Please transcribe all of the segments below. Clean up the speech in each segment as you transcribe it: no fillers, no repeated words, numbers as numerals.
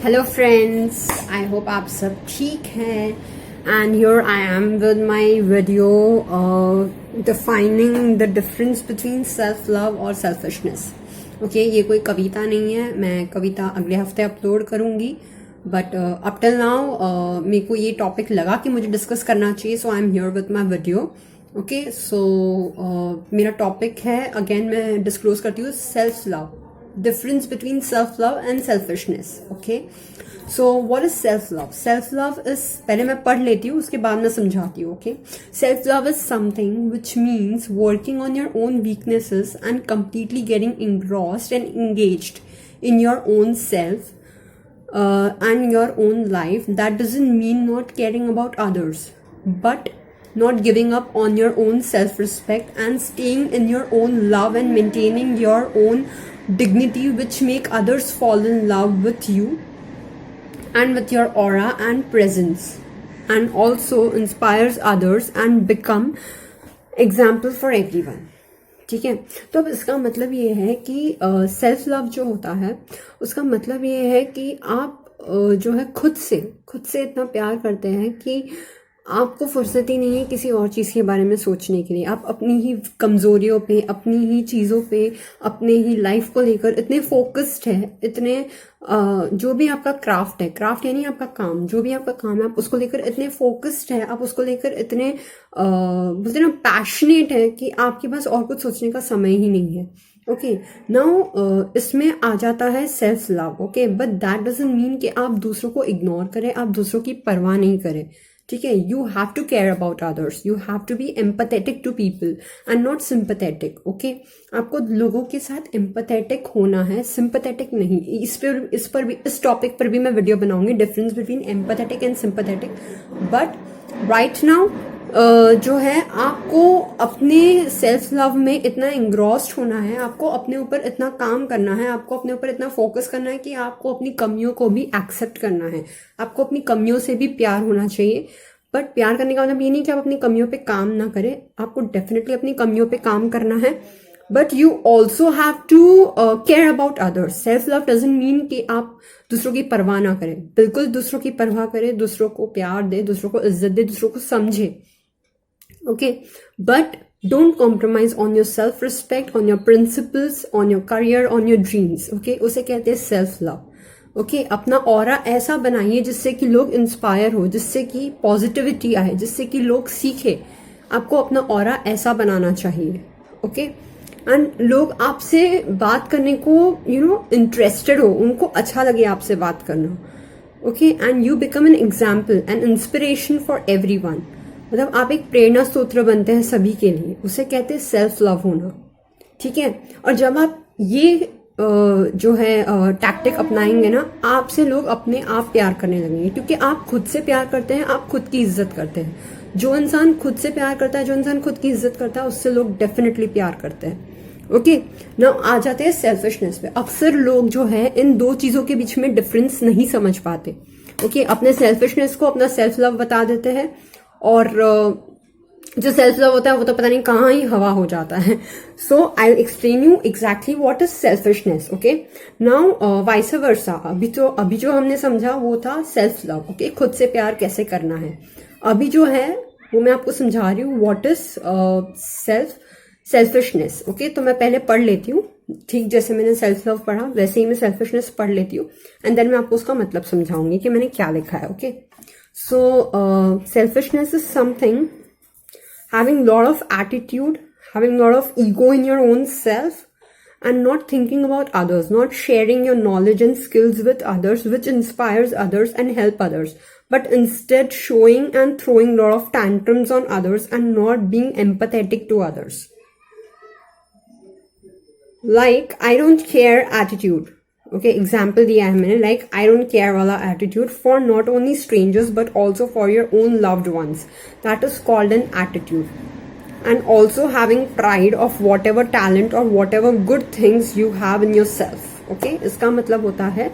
Hello friends, I hope आप सब ठीक हैं and here I am with my video defining the difference between self love और selfishness. Okay, ये कोई कविता नहीं है, मैं कविता अगले हफ्ते अपलोड करूंगी बट अप टिल नाउ मेरे को ये टॉपिक लगा कि मुझे डिस्कस करना चाहिए, so I am here with my video. Okay, so मेरा टॉपिक है, अगेन मैं डिस्क्लोज करती हूँ, self love, difference between self-love and selfishness. Okay, so what is self-love? Self-love is, पहले मैं पढ़ लेती हूँ उसके बाद मैं समझाती हूँ. Okay, self-love is something which means working on your own weaknesses and completely getting engrossed and engaged in your own self and your own life. That doesn't mean not caring about others, but not giving up on your own self-respect and staying in your own love and maintaining your own dignity, which make others fall in love with you and with your aura and presence, and also inspires others and become example for everyone. ठीक है, तो अब इसका मतलब ये है कि self love जो होता है उसका मतलब ये है कि आप जो है खुद से इतना प्यार करते हैं कि आपको फुर्सत ही नहीं है किसी और चीज़ के बारे में सोचने के लिए। आप अपनी ही कमज़ोरियों पे, अपनी ही चीज़ों पे, अपने ही लाइफ को लेकर इतने फोकस्ड है, इतने जो भी आपका क्राफ्ट है, क्राफ्ट यानी आपका काम, जो भी आपका काम है आप उसको लेकर इतने फोकस्ड है, आप उसको लेकर इतने बोलते ना पैशनेट है कि आपके पास और कुछ सोचने का समय ही नहीं है। ओके, नाउ इसमें आ जाता है self love. Okay, but that doesn't mean कि आप दूसरों को इग्नोर करें, आप दूसरों की परवाह नहीं करें। ठीक है, you have to care about others, you have to be empathetic to people and not sympathetic. Okay, आपको लोगों के साथ एम्पथेटिक होना है, सिंपथेटिक नहीं। इस टॉपिक पर भी मैं वीडियो बनाऊंगी, difference between empathetic and sympathetic. But right now जो है आपको अपने सेल्फ लव में इतना इंग्रॉस्ड होना है, आपको अपने ऊपर इतना काम करना है, आपको अपने ऊपर इतना फोकस करना है कि आपको अपनी कमियों को भी एक्सेप्ट करना है, आपको अपनी कमियों से भी प्यार होना चाहिए। बट प्यार करने का मतलब ये नहीं कि आप अपनी कमियों पे काम ना करें, आपको डेफिनेटली अपनी कमियों पे काम करना है, but you also have to care about others. Self love doesn't mean कि आप दूसरों की परवाह ना करें, बिल्कुल दूसरों की परवाह करें, दूसरों को प्यार दे, दूसरों को इज्जत दे, दूसरों को समझे। Okay, but don't compromise on your self-respect, on your principles, on your career, on your dreams. Okay, उसे कहते हैं self love. Okay, अपना ऑरा ऐसा बनाइए जिससे कि लोग इंस्पायर हो, जिससे कि पॉजिटिविटी आए, जिससे कि लोग सीखे। आपको अपना ऑरा ऐसा बनाना चाहिए। ओके, एंड लोग आपसे बात करने को इंटरेस्टेड हो, उनको अच्छा लगे आपसे बात करना। Okay, and you become an example and inspiration for everyone. मतलब आप एक प्रेरणा स्रोत बनते हैं सभी के लिए, उसे कहते हैं सेल्फ लव होना। ठीक है, और जब आप ये जो है टैक्टिक अपनाएंगे ना, आपसे लोग अपने आप प्यार करने लगेंगे, क्योंकि आप खुद से प्यार करते हैं, आप खुद की इज्जत करते हैं। जो इंसान खुद से प्यार करता है, जो इंसान खुद की इज्जत करता है, उससे लोग डेफिनेटली प्यार करते हैं। ओके, नाउ आ जाते हैं सेल्फिशनेस पे। अक्सर लोग जो है इन दो चीजों के बीच में डिफरेंस नहीं समझ पाते। ओके, अपने सेल्फिशनेस को अपना सेल्फ लव बता देते हैं, और जो सेल्फ लव होता है वो तो पता नहीं कहाँ ही हवा हो जाता है। So I explain you exactly what is selfishness. Okay, now vice versa, अभी जो हमने समझा वो था सेल्फ लव। ओके, खुद से प्यार कैसे करना है। अभी जो है वो मैं आपको समझा रही हूँ व्हाट इज सेल्फिशनेस। ओके, तो मैं पहले पढ़ लेती हूँ, ठीक जैसे मैंने सेल्फ लव पढ़ा वैसे ही मैं सेल्फिशनेस पढ़ लेती हूँ, एंड देन मैं आपको उसका मतलब समझाऊंगी कि मैंने क्या लिखा है। Okay, so selfishness is something having lot of attitude, having lot of ego in your own self, and not thinking about others, not sharing your knowledge and skills with others, which inspires others and help others, but instead showing and throwing lot of tantrums on others and not being empathetic to others. Like I don't care attitude. Okay, example दिया है मैंने, like I don't care वाला attitude for not only strangers but also for your own loved ones, that is called an attitude. And also having pride of whatever talent और whatever good things you have in yourself. Okay, इसका मतलब होता है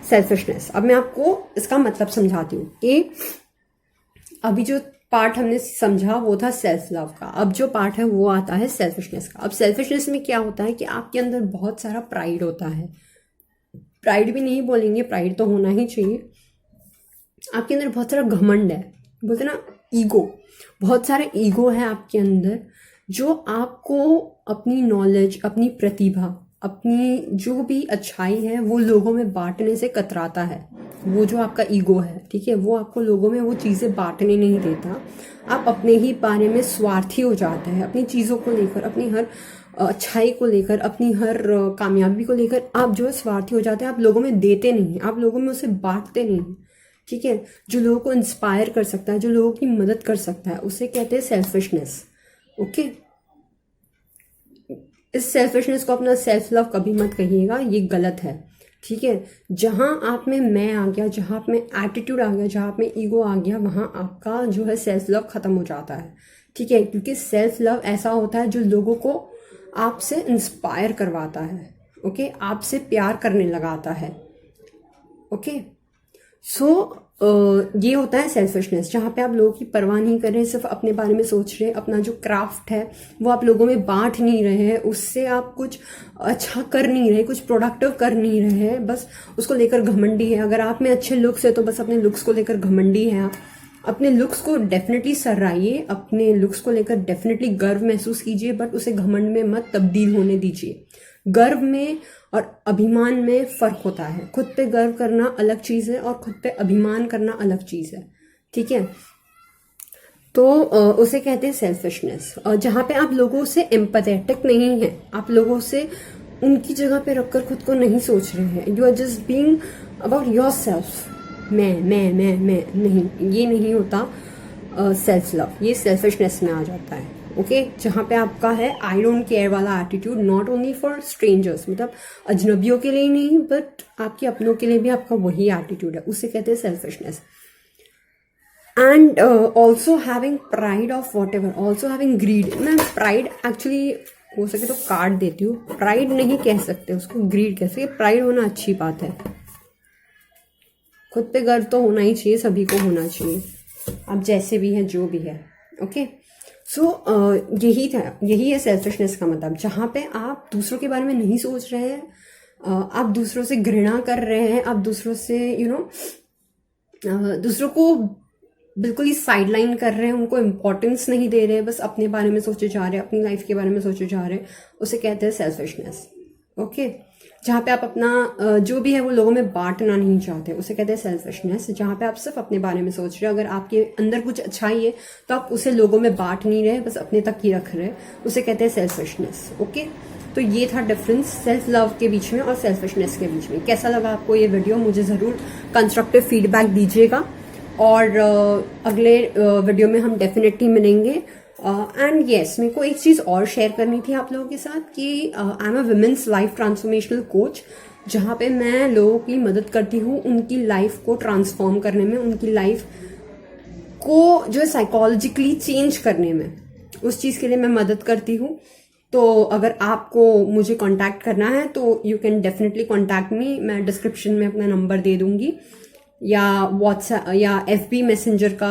selfishness. अब मैं आपको इसका मतलब समझाती हूँ कि अभी जो पार्ट हमने समझा वो था सेल्फ लव का, अब जो पार्ट है वो आता है सेल्फिशनेस का। अब सेल्फिशनेस में क्या होता है कि आपके अंदर बहुत सारा प्राइड होता है, प्राइड भी नहीं बोलेंगे, प्राइड तो होना ही चाहिए। आपके अंदर बहुत सारा घमंड है, बोलते ना ईगो, बहुत सारे ईगो है आपके अंदर, जो आपको अपनी नॉलेज, अपनी प्रतिभा, अपनी जो भी अच्छाई है वो लोगों में बांटने से कतराता है। वो जो आपका ईगो है, ठीक है, वो आपको लोगों में वो चीज़ें बांटने नहीं देता। आप अपने ही बारे में स्वार्थी हो जाते हैं, अपनी चीज़ों को लेकर, अपनी हर अच्छाई को लेकर, अपनी हर कामयाबी को लेकर आप जो है स्वार्थी हो जाते हैं। आप लोगों में देते नहीं हैं, आप लोगों में उसे बांटते नहीं हैं, ठीक है। जो लोगों को इंस्पायर कर सकता है, जो लोगों की मदद कर सकता है, उसे कहते हैं सेल्फिशनेस। ओके, इस सेल्फिशनेस को अपना सेल्फ लव कभी मत कहिएगा, ये गलत है, ठीक है। जहां आप में मैं आ गया, जहां आप में एटीट्यूड आ गया, जहां आप में ईगो आ गया, वहां आपका जो है सेल्फ लव खत्म हो जाता है, ठीक है। क्योंकि सेल्फ लव ऐसा होता है जो लोगों को आपसे इंस्पायर करवाता है, ओके, आपसे प्यार करने लगाता है, ओके। सो ये होता है सेल्फिशनेस, जहाँ पे आप लोगों की परवाह नहीं कर रहे, सिर्फ अपने बारे में सोच रहे हैं। अपना जो क्राफ्ट है वो आप लोगों में बांट नहीं रहे हैं, उससे आप कुछ अच्छा कर नहीं रहे, कुछ प्रोडक्टिव कर नहीं रहे हैं, बस उसको लेकर घमंडी है। अगर आप में अच्छे लुक्स है तो बस अपने लुक्स को लेकर घमंडी है आप। अपने लुक्स को डेफिनेटली सराहिए, अपने लुक्स को लेकर डेफिनेटली गर्व महसूस कीजिए, बट उसे घमंड में मत तब्दील होने दीजिए। गर्व में और अभिमान में फर्क होता है। खुद पे गर्व करना अलग चीज है और खुद पे अभिमान करना अलग चीज है, ठीक है। तो उसे कहते हैं सेल्फिशनेस। जहाँ पे आप लोगों से एम्पैथेटिक नहीं है, आप लोगों से उनकी जगह पे रखकर खुद को नहीं सोच रहे हैं। You are just being about yourself. मैं नहीं, ये नहीं होता सेल्फ लव, ये सेल्फिशनेस में आ जाता है, ओके। जहाँ पे आपका है आई डोंट केयर वाला attitude, not only for strangers, मतलब अजनबियों के लिए नहीं, बट आपके अपनों के लिए भी आपका वही एटीट्यूड है, उसे कहते हैं selfishness. And also having pride of whatever, also having greed. मैं प्राइड एक्चुअली हो सके तो काट देती हूँ, प्राइड नहीं कह सकते उसको, ग्रीड कह सकते। प्राइड होना अच्छी बात है, खुद पे गर्व तो होना ही चाहिए, सभी को होना चाहिए, आप जैसे भी हैं, जो भी है, ओके। सो यही है सेल्फिशनेस का मतलब, जहाँ पे आप दूसरों के बारे में नहीं सोच रहे हैं, आप दूसरों से घृणा कर रहे हैं, आप दूसरों से दूसरों को बिल्कुल ही साइडलाइन कर रहे हैं, उनको इम्पोर्टेंस नहीं दे रहे, बस अपने बारे में सोचे जा रहे हैं, अपनी लाइफ के बारे में सोचे जा रहे हैं, उसे कहते हैं सेल्फिशनेस, ओके। जहाँ पे आप अपना जो भी है वो लोगों में बांटना नहीं चाहते, उसे कहते हैं सेल्फिशनेस। जहाँ पे आप सिर्फ अपने बारे में सोच रहे हो, अगर आपके अंदर कुछ अच्छाई है तो आप उसे लोगों में बांट नहीं रहे, बस अपने तक ही रख रहे, उसे कहते हैं सेल्फिशनेस, ओके। तो ये था डिफरेंस सेल्फ लव के बीच में और सेल्फिशनेस के बीच में। कैसा लगा आपको ये वीडियो, मुझे ज़रूर कंस्ट्रक्टिव फीडबैक दीजिएगा, और अगले वीडियो में हम डेफिनेटली मिलेंगे। एंड येस, मेरे को एक चीज़ और शेयर करनी थी आप लोगों के साथ कि I am a women's life transformational coach, जहाँ पे मैं लोगों की मदद करती हूँ उनकी लाइफ को ट्रांसफॉर्म करने में, उनकी लाइफ को जो है साइकोलॉजिकली चेंज करने में, उस चीज़ के लिए मैं मदद करती हूँ। तो अगर आपको मुझे कांटेक्ट करना है तो you can definitely contact me, मैं डिस्क्रिप्शन में अपना नंबर दे दूंगी, या व्हाट्सएप या FB मैसेंजर का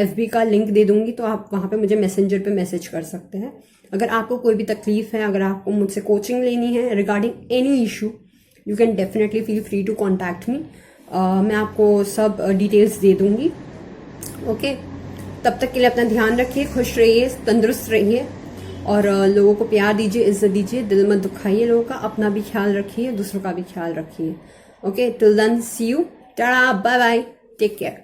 FB का लिंक दे दूंगी, तो आप वहाँ पे मुझे मैसेंजर पे मैसेज कर सकते हैं। अगर आपको कोई भी तकलीफ है, अगर आपको मुझसे कोचिंग लेनी है regarding any issue, you can definitely feel free to contact me. मैं आपको सब डिटेल्स दे दूंगी, ओके। तब तक के लिए अपना ध्यान रखिए, खुश रहिए, तंदुरुस्त रहिए, और लोगों को प्यार दीजिए, इज्जत दीजिए, दिल मत दुखाइए लोगों का, अपना भी ख्याल रखिए, दूसरों का भी ख्याल रखिए, okay. Till then see you, tata, bye bye, take care.